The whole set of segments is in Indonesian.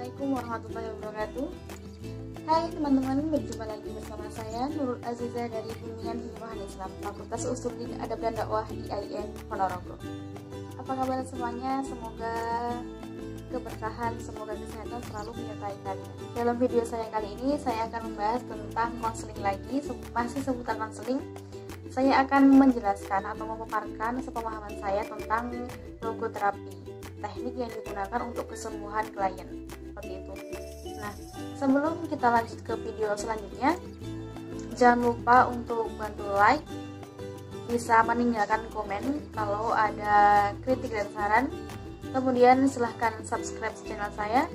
Assalamualaikum warahmatullahi wabarakatuh. Hai teman-teman, berjumpa lagi bersama saya Nurul Aziza dari Bimbingan Hikmahan Islam Fakultas Usuluddin Adab dan Dakwah IAIN Ponorogo. Apa kabar semuanya? Semoga keberkahan, semoga kesehatan selalu menyertai kalian. Dalam video saya kali ini saya akan membahas tentang konseling lagi, masih seputar konseling. Saya akan menjelaskan atau memaparkan sepemahaman saya tentang logoterapi, teknik yang digunakan untuk kesembuhan klien, seperti itu. Nah, sebelum kita lanjut ke video selanjutnya, jangan lupa untuk bantu like, bisa meninggalkan komen kalau ada kritik dan saran, kemudian silahkan subscribe channel saya,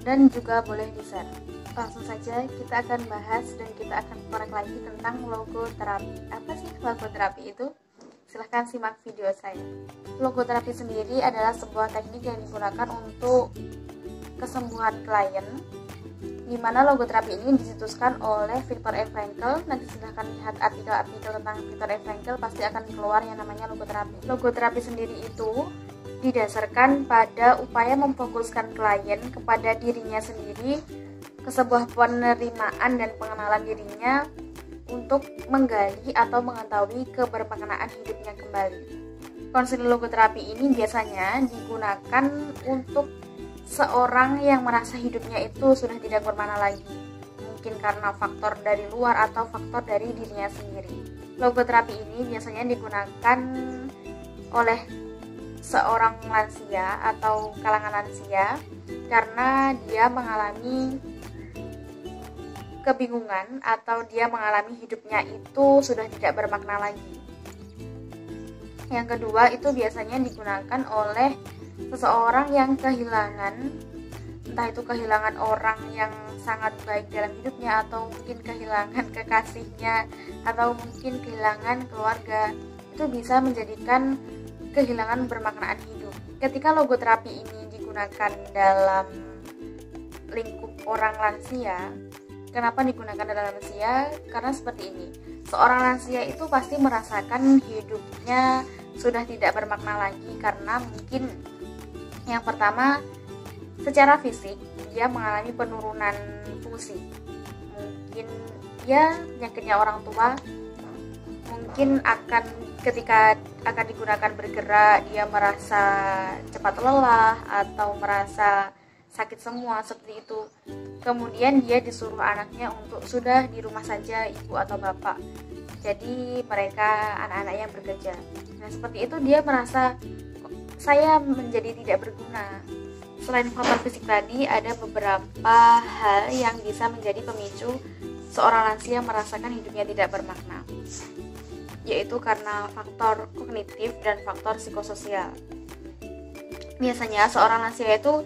dan juga boleh di-share. Langsung saja kita akan bahas dan kita akan korek lagi tentang logoterapi. Apa sih logoterapi itu? Silahkan simak video saya. Logoterapi sendiri adalah sebuah teknik yang digunakan untuk kesembuhan klien, di mana logoterapi ini dicetuskan oleh Viktor E. Frankl. Nanti silahkan lihat artikel-artikel tentang Viktor E. Frankl, pasti akan keluar yang namanya logoterapi. Logoterapi sendiri itu didasarkan pada upaya memfokuskan klien kepada dirinya sendiri, ke sebuah penerimaan dan pengenalan dirinya untuk menggali atau mengetahui kebermaknaan hidupnya kembali. Konseling logoterapi ini biasanya digunakan untuk seorang yang merasa hidupnya itu sudah tidak bermakna lagi, mungkin karena faktor dari luar atau faktor dari dirinya sendiri. Logoterapi ini biasanya digunakan oleh seorang lansia atau kalangan lansia karena dia mengalami kebingungan atau dia mengalami hidupnya itu sudah tidak bermakna lagi. Yang kedua, itu biasanya digunakan oleh seseorang yang kehilangan, entah itu kehilangan orang yang sangat baik dalam hidupnya, atau mungkin kehilangan kekasihnya, atau mungkin kehilangan keluarga. Itu bisa menjadikan kehilangan bermaknaan hidup. Ketika logoterapi ini digunakan dalam lingkup orang lansia, kenapa digunakan dalam lansia? Karena seperti ini, seorang lansia itu pasti merasakan hidupnya sudah tidak bermakna lagi, karena mungkin yang pertama, secara fisik dia mengalami penurunan fungsi. Mungkin ya penyakitnya orang tua, mungkin ketika akan digunakan bergerak, dia merasa cepat lelah atau merasa sakit semua, seperti itu. Kemudian dia disuruh anaknya untuk sudah di rumah saja ibu atau bapak, jadi mereka anak-anak yang bekerja. Nah seperti itu, dia merasa saya menjadi tidak berguna. Selain faktor fisik tadi, ada beberapa hal yang bisa menjadi pemicu seorang lansia merasakan hidupnya tidak bermakna, yaitu karena faktor kognitif dan faktor psikososial. Biasanya seorang lansia itu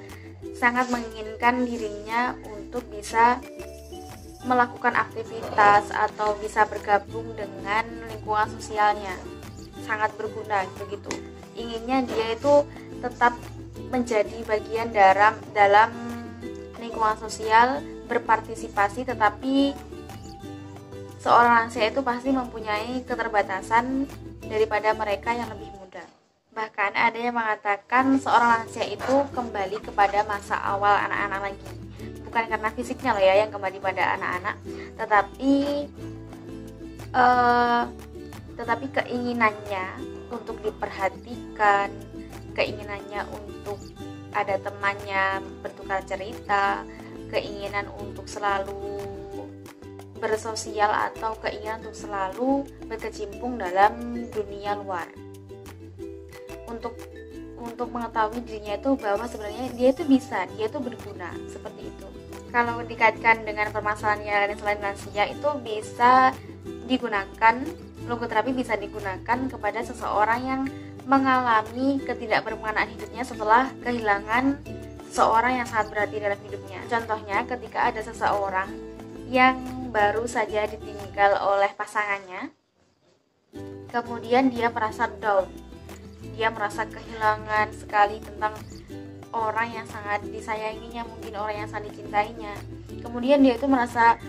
sangat menginginkan dirinya untuk bisa melakukan aktivitas atau bisa bergabung dengan lingkungan sosialnya, sangat berguna begitu. Inginnya dia itu tetap menjadi bagian dalam lingkungan sosial, berpartisipasi, tetapi seorang lansia itu pasti mempunyai keterbatasan daripada mereka yang lebih muda. Bahkan ada yang mengatakan seorang lansia itu kembali kepada masa awal anak-anak lagi. Bukan karena fisiknya loh ya yang kembali pada anak-anak, tetapi keinginannya untuk diperhatikan, keinginannya untuk ada temannya bertukar cerita, keinginan untuk selalu bersosial, atau keinginan untuk selalu berkecimpung dalam dunia luar. Untuk mengetahui dirinya itu bahwa sebenarnya dia itu bisa, dia itu berguna, seperti itu. Kalau dikaitkan dengan permasalahan yang lain selain lansia, itu bisa digunakan, logoterapi bisa digunakan kepada seseorang yang mengalami ketidakbermaknaan hidupnya setelah kehilangan seseorang yang sangat berarti dalam hidupnya. Contohnya ketika ada seseorang yang baru saja ditinggal oleh pasangannya, kemudian dia merasa down, dia merasa kehilangan sekali tentang orang yang sangat disayanginya, mungkin orang yang sangat dicintainya. Kemudian dia itu merasa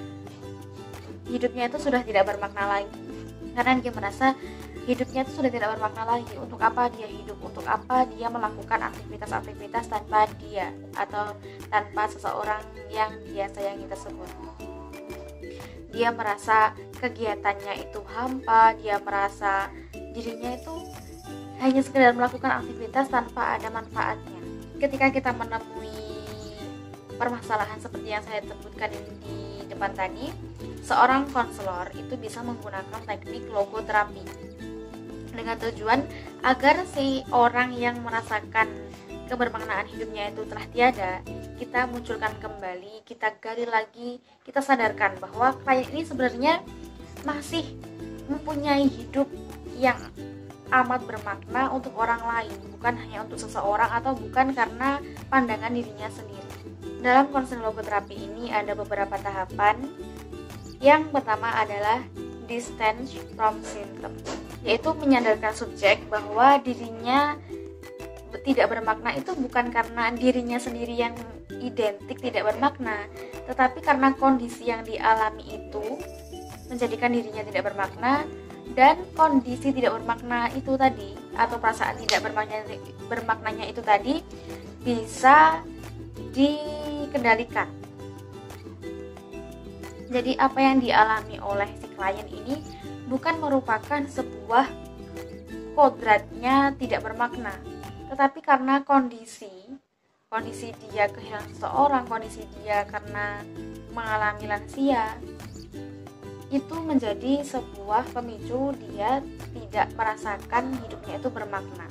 hidupnya itu sudah tidak bermakna lagi, karena dia merasa hidupnya itu sudah tidak bermakna lagi. Untuk apa dia hidup? Untuk apa dia melakukan aktivitas-aktivitas tanpa dia atau tanpa seseorang yang dia sayangi tersebut? Dia merasa kegiatannya itu hampa, dia merasa dirinya itu hanya sekedar melakukan aktivitas tanpa ada manfaatnya. Ketika kita menemui permasalahan seperti yang saya sebutkan di depan tadi, seorang konselor itu bisa menggunakan teknik logoterapi dengan tujuan agar si orang yang merasakan kebermaknaan hidupnya itu telah tiada, kita munculkan kembali, kita gali lagi, kita sadarkan bahwa klien ini sebenarnya masih mempunyai hidup yang amat bermakna untuk orang lain, bukan hanya untuk seseorang atau bukan karena pandangan dirinya sendiri. Dalam konseling logoterapi ini ada beberapa tahapan. Yang pertama adalah distance from symptom, yaitu menyadarkan subjek bahwa dirinya tidak bermakna itu bukan karena dirinya sendiri yang identik tidak bermakna, tetapi karena kondisi yang dialami itu menjadikan dirinya tidak bermakna. Dan kondisi tidak bermakna itu tadi, atau perasaan tidak bermaknanya itu tadi, bisa dikendalikan. Jadi apa yang dialami oleh si klien ini bukan merupakan sebuah kodratnya tidak bermakna, tetapi karena kondisi dia kehilangan seseorang, kondisi dia karena mengalami lansia, itu menjadi sebuah pemicu dia tidak merasakan hidupnya itu bermakna,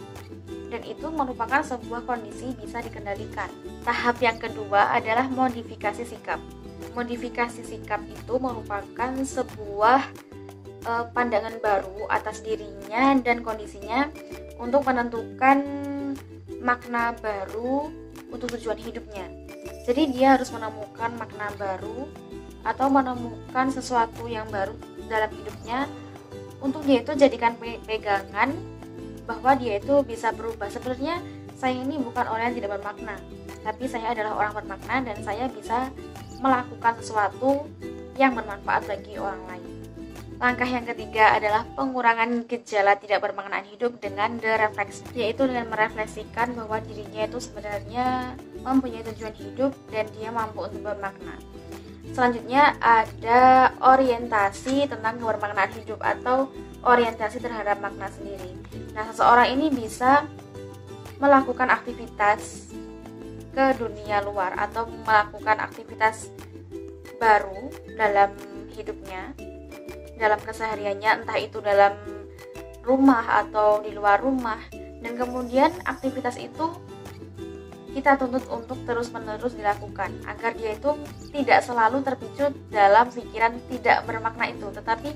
dan itu merupakan sebuah kondisi bisa dikendalikan. Tahap yang kedua adalah modifikasi sikap. Modifikasi sikap itu merupakan sebuah pandangan baru atas dirinya dan kondisinya untuk menentukan makna baru untuk tujuan hidupnya. Jadi dia harus menemukan makna baru atau menemukan sesuatu yang baru dalam hidupnya untuk dia itu jadikan pegangan bahwa dia itu bisa berubah. Sebenarnya saya ini bukan orang yang tidak bermakna, tapi saya adalah orang bermakna dan saya bisa melakukan sesuatu yang bermanfaat bagi orang lain. Langkah yang ketiga adalah pengurangan gejala tidak bermaknaan hidup dengan derefleksi, yaitu dengan merefleksikan bahwa dirinya itu sebenarnya mempunyai tujuan hidup dan dia mampu untuk bermakna. Selanjutnya ada orientasi tentang kebermaknaan hidup atau orientasi terhadap makna sendiri. Nah, seseorang ini bisa melakukan aktivitas ke dunia luar atau melakukan aktivitas baru dalam hidupnya, dalam kesehariannya, entah itu dalam rumah atau di luar rumah, dan kemudian aktivitas itu kita tuntut untuk terus-menerus dilakukan agar dia itu tidak selalu terpicu dalam pikiran tidak bermakna itu, tetapi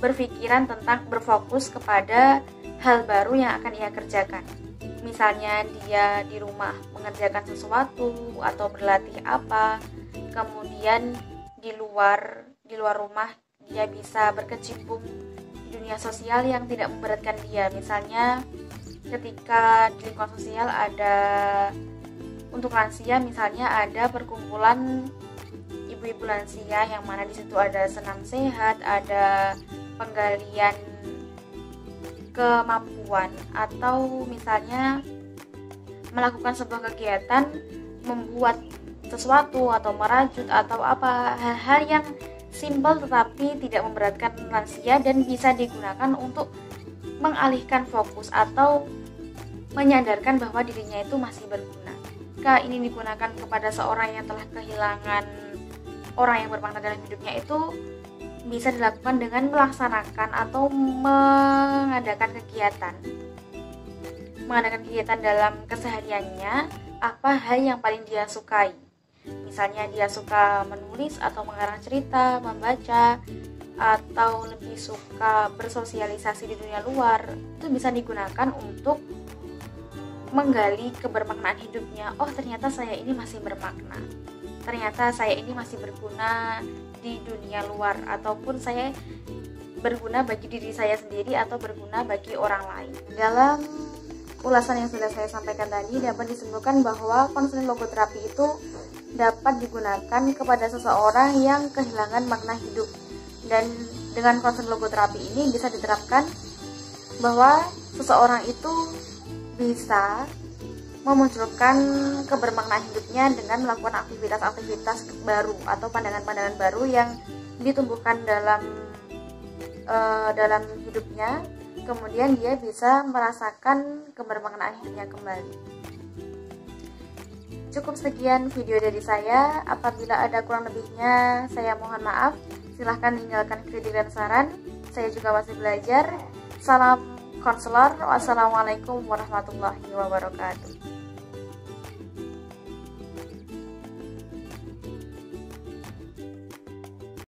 berpikiran tentang berfokus kepada hal baru yang akan ia kerjakan. Misalnya dia di rumah mengerjakan sesuatu atau berlatih apa, kemudian di luar rumah dia bisa berkecimpung di dunia sosial yang tidak memberatkan dia. Misalnya ketika di lingkungan sosial ada untuk lansia, misalnya ada perkumpulan ibu-ibu lansia yang mana di situ ada senam sehat, ada penggalian kemampuan, atau misalnya melakukan sebuah kegiatan membuat sesuatu atau merajut atau apa, hal-hal yang simpel tetapi tidak memberatkan lansia dan bisa digunakan untuk mengalihkan fokus atau menyadarkan bahwa dirinya itu masih berguna. Jika ini digunakan kepada seorang yang telah kehilangan orang yang bermakna dalam hidupnya, itu bisa dilakukan dengan melaksanakan atau mengadakan kegiatan dalam kesehariannya. Apa hal yang paling dia sukai? Misalnya dia suka menulis atau mengarang cerita, membaca, atau lebih suka bersosialisasi di dunia luar, itu bisa digunakan untuk menggali kebermaknaan hidupnya. Oh, ternyata saya ini masih bermakna, ternyata saya ini masih berguna di dunia luar, ataupun saya berguna bagi diri saya sendiri atau berguna bagi orang lain. Dalam ulasan yang sudah saya sampaikan tadi, dapat disimpulkan bahwa konseling logoterapi itu dapat digunakan kepada seseorang yang kehilangan makna hidup, dan dengan konseling logoterapi ini bisa diterapkan bahwa seseorang itu bisa memunculkan kebermaknaan hidupnya dengan melakukan aktivitas-aktivitas baru atau pandangan-pandangan baru yang ditumbuhkan dalam hidupnya, kemudian dia bisa merasakan kebermaknaan hidupnya kembali. Cukup sekian video dari saya. Apabila ada kurang lebihnya, saya mohon maaf. Silahkan tinggalkan kritik dan saran. Saya juga masih belajar. Salam konselor. Wassalamualaikum warahmatullahi wabarakatuh.